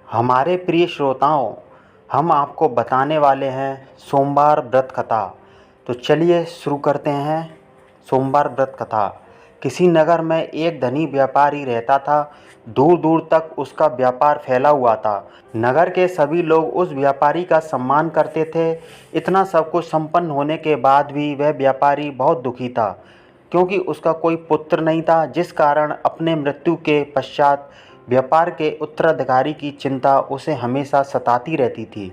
हमारे प्रिय श्रोताओं, हम आपको बताने वाले हैं सोमवार व्रत कथा। तो चलिए शुरू करते हैं। सोमवार व्रत कथा। किसी नगर में एक धनी व्यापारी रहता था। दूर दूर तक उसका व्यापार फैला हुआ था। नगर के सभी लोग उस व्यापारी का सम्मान करते थे। इतना सब कुछ संपन्न होने के बाद भी वह व्यापारी बहुत दुखी था, क्योंकि उसका कोई पुत्र नहीं था, जिस कारण अपने मृत्यु के पश्चात व्यापार के उत्तराधिकारी की चिंता उसे हमेशा सताती रहती थी।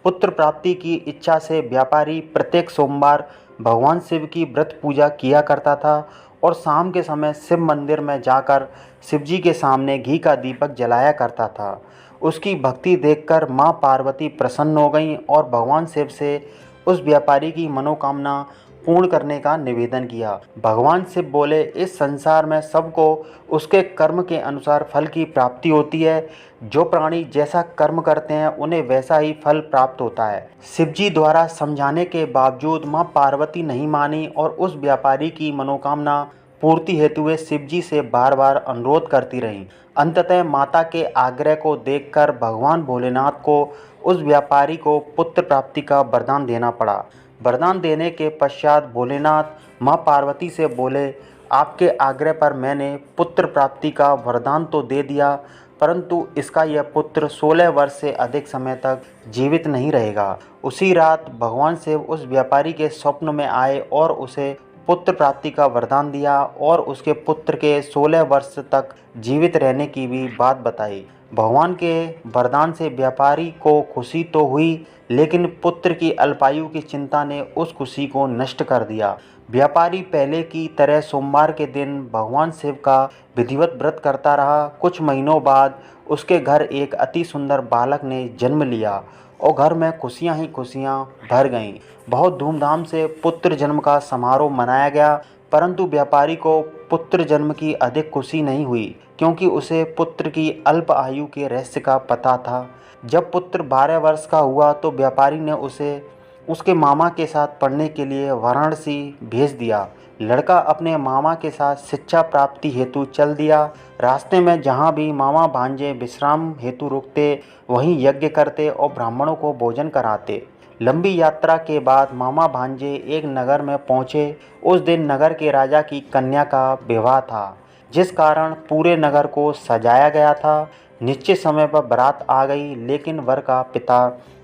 पुत्र प्राप्ति की इच्छा से व्यापारी प्रत्येक सोमवार भगवान शिव की व्रत पूजा किया करता था और शाम के समय शिव मंदिर में जाकर शिव जी के सामने घी का दीपक जलाया करता था। उसकी भक्ति देखकर माँ पार्वती प्रसन्न हो गईं और भगवान शिव से उस व्यापारी की मनोकामना पूर्ण करने का निवेदन किया। भगवान शिव बोले, इस संसार में सबको उसके कर्म के अनुसार फल की प्राप्ति होती है। जो प्राणी जैसा कर्म करते हैं उन्हें वैसा ही फल प्राप्त होता है। शिव जी द्वारा समझाने के बावजूद मां पार्वती नहीं मानी और उस व्यापारी की मनोकामना पूर्ति हेतु वे शिव जी से बार बार अनुरोध करती रहीं। अंततः माता के आग्रह को देखकर भगवान भोलेनाथ को उस व्यापारी को पुत्र प्राप्ति का वरदान देना पड़ा। वरदान देने के पश्चात भोलेनाथ माँ पार्वती से बोले, आपके आग्रह पर मैंने पुत्र प्राप्ति का वरदान तो दे दिया, परंतु इसका यह पुत्र 16 वर्ष से अधिक समय तक जीवित नहीं रहेगा। उसी रात भगवान शिव उस व्यापारी के स्वप्न में आए और उसे पुत्र प्राप्ति का वरदान दिया और उसके पुत्र के 16 वर्ष तक जीवित रहने की भी बात बताई। भगवान के वरदान से व्यापारी को खुशी तो हुई, लेकिन पुत्र की अल्पायु की चिंता ने उस खुशी को नष्ट कर दिया। व्यापारी पहले की तरह सोमवार के दिन भगवान शिव का विधिवत व्रत करता रहा। कुछ महीनों बाद उसके घर एक अति सुंदर बालक ने जन्म लिया और घर में खुशियां ही खुशियां भर गईं। बहुत धूमधाम से पुत्र जन्म का समारोह मनाया गया, परंतु व्यापारी को पुत्र जन्म की अधिक खुशी नहीं हुई, क्योंकि उसे पुत्र की अल्प आयु के रहस्य का पता था। जब पुत्र 12 वर्ष का हुआ तो व्यापारी ने उसे उसके मामा के साथ पढ़ने के लिए वाराणसी भेज दिया। लड़का अपने मामा के साथ शिक्षा प्राप्ति हेतु चल दिया। रास्ते में जहाँ भी मामा भांजे विश्राम हेतु रुकते, वहीं यज्ञ करते और ब्राह्मणों को भोजन कराते। लंबी यात्रा के बाद मामा भांजे एक नगर में पहुँचे। उस दिन नगर के राजा की कन्या का विवाह था, जिस कारण पूरे नगर को सजाया गया था। निश्चित समय पर बारात आ गई, लेकिन वर का पिता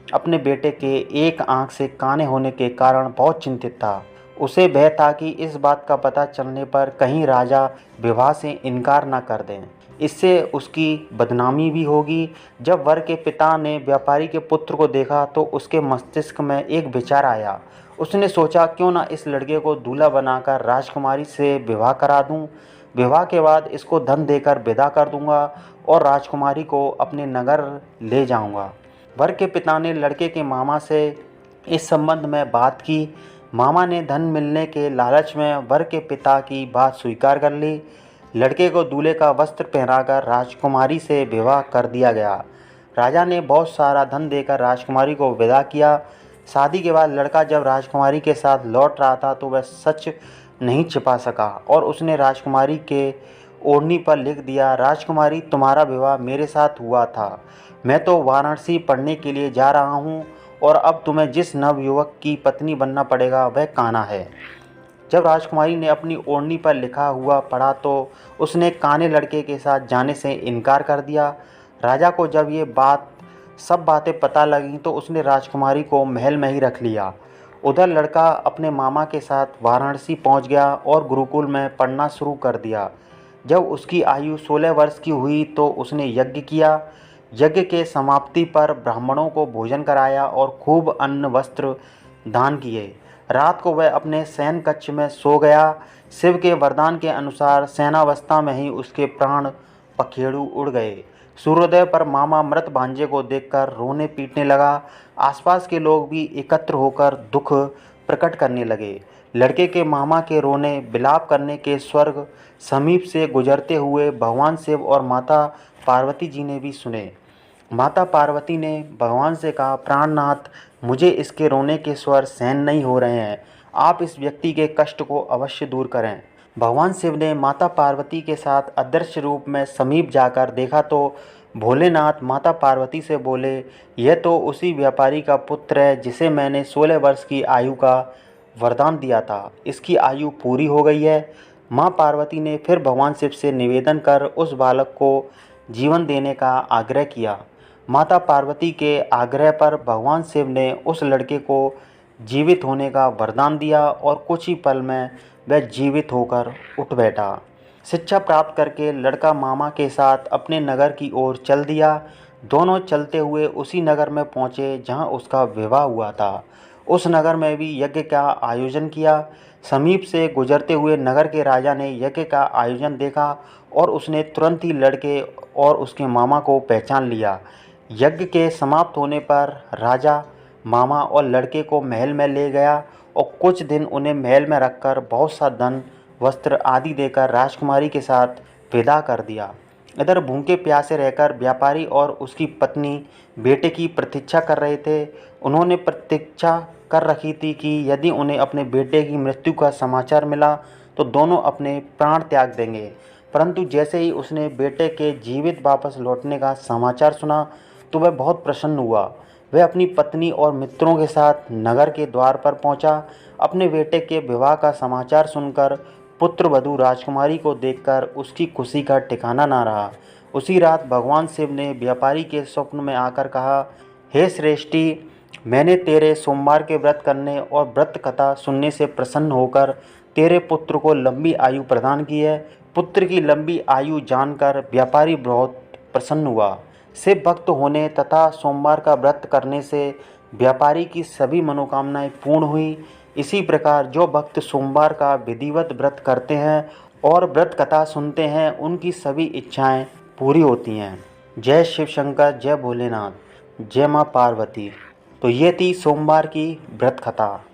अपने बेटे के एक आंख से काने होने के कारण बहुत चिंतित था। उसे भय था कि इस बात का पता चलने पर कहीं राजा विवाह से इनकार न कर दें, इससे उसकी बदनामी भी होगी। जब वर के पिता ने व्यापारी के पुत्र को देखा तो उसके मस्तिष्क में एक विचार आया। उसने सोचा, क्यों ना इस लड़के को दूल्हा बनाकर राजकुमारी से विवाह करा दूं। विवाह के बाद इसको धन देकर विदा कर दूंगा और राजकुमारी को अपने नगर ले जाऊंगा। वर के पिता ने लड़के के मामा से इस संबंध में बात की। मामा ने धन मिलने के लालच में वर के पिता की बात स्वीकार कर ली। लड़के को दूल्हे का वस्त्र पहनाकर राजकुमारी से विवाह कर दिया गया। राजा ने बहुत सारा धन देकर राजकुमारी को विदा किया। शादी के बाद लड़का जब राजकुमारी के साथ लौट रहा था तो वह सच नहीं छिपा सका और उसने राजकुमारी के ओढ़नी पर लिख दिया, राजकुमारी, तुम्हारा विवाह मेरे साथ हुआ था। मैं तो वाराणसी पढ़ने के लिए जा रहा हूँ और अब तुम्हें जिस नवयुवक की पत्नी बनना पड़ेगा वह कान्हा है। जब राजकुमारी ने अपनी ओढ़नी पर लिखा हुआ पढ़ा तो उसने काने लड़के के साथ जाने से इनकार कर दिया। राजा को जब ये सब बातें पता लगीं तो उसने राजकुमारी को महल में ही रख लिया। उधर लड़का अपने मामा के साथ वाराणसी पहुंच गया और गुरुकुल में पढ़ना शुरू कर दिया। जब उसकी आयु 16 वर्ष की हुई तो उसने यज्ञ किया। यज्ञ के समाप्ति पर ब्राह्मणों को भोजन कराया और खूब अन्न वस्त्र दान किए। रात को वह अपने शयन कक्ष में सो गया। शिव के वरदान के अनुसार शयनावस्था में ही उसके प्राण पखेरु उड़ गए। सूर्योदय पर मामा मृत भांजे को देखकर रोने पीटने लगा। आसपास के लोग भी एकत्र होकर दुख प्रकट करने लगे। लड़के के मामा के रोने विलाप करने के स्वर्ग समीप से गुजरते हुए भगवान शिव और माता पार्वती जी ने भी सुने। माता पार्वती ने भगवान से कहा, प्राणनाथ, मुझे इसके रोने के स्वर सहन नहीं हो रहे हैं। आप इस व्यक्ति के कष्ट को अवश्य दूर करें। भगवान शिव ने माता पार्वती के साथ अदृश्य रूप में समीप जाकर देखा तो भोलेनाथ माता पार्वती से बोले, यह तो उसी व्यापारी का पुत्र है जिसे मैंने 16 वर्ष की आयु का वरदान दिया था। इसकी आयु पूरी हो गई है। माँ पार्वती ने फिर भगवान शिव से निवेदन कर उस बालक को जीवन देने का आग्रह किया। माता पार्वती के आग्रह पर भगवान शिव ने उस लड़के को जीवित होने का वरदान दिया और कुछ ही पल में वह जीवित होकर उठ बैठा। शिक्षा प्राप्त करके लड़का मामा के साथ अपने नगर की ओर चल दिया। दोनों चलते हुए उसी नगर में पहुँचे जहाँ उसका विवाह हुआ था। उस नगर में भी यज्ञ का आयोजन किया। समीप से गुजरते हुए नगर के राजा ने यज्ञ का आयोजन देखा और उसने तुरंत ही लड़के और उसके मामा को पहचान लिया। यज्ञ के समाप्त होने पर राजा मामा और लड़के को महल में ले गया और कुछ दिन उन्हें महल में रखकर बहुत सा धन, वस्त्र आदि देकर राजकुमारी के साथ विदा कर दिया। इधर भूखे प्यासे रहकर व्यापारी और उसकी पत्नी बेटे की प्रतीक्षा कर रहे थे। उन्होंने प्रतीक्षा कर रखी थी कि यदि उन्हें अपने बेटे की मृत्यु का समाचार मिला तो दोनों अपने प्राण त्याग देंगे। परंतु जैसे ही उसने बेटे के जीवित वापस लौटने का समाचार सुना तो वह बहुत प्रसन्न हुआ। वह अपनी पत्नी और मित्रों के साथ नगर के द्वार पर पहुंचा। अपने बेटे के विवाह का समाचार सुनकर पुत्र वधू राजकुमारी को देखकर उसकी खुशी का ठिकाना ना रहा। उसी रात भगवान शिव ने व्यापारी के स्वप्न में आकर कहा, हे श्रेष्ठी, मैंने तेरे सोमवार के व्रत करने और व्रत कथा सुनने से प्रसन्न होकर तेरे पुत्र को लंबी आयु प्रदान की है। पुत्र की लंबी आयु जानकर व्यापारी बहुत प्रसन्न हुआ। शिव भक्त होने तथा सोमवार का व्रत करने से व्यापारी की सभी मनोकामनाएं पूर्ण हुई। इसी प्रकार जो भक्त सोमवार का विधिवत व्रत करते हैं और व्रत कथा सुनते हैं उनकी सभी इच्छाएं पूरी होती हैं। जय शिव शंकर, जय भोलेनाथ, जय माँ पार्वती। तो ये थी सोमवार की व्रत कथा।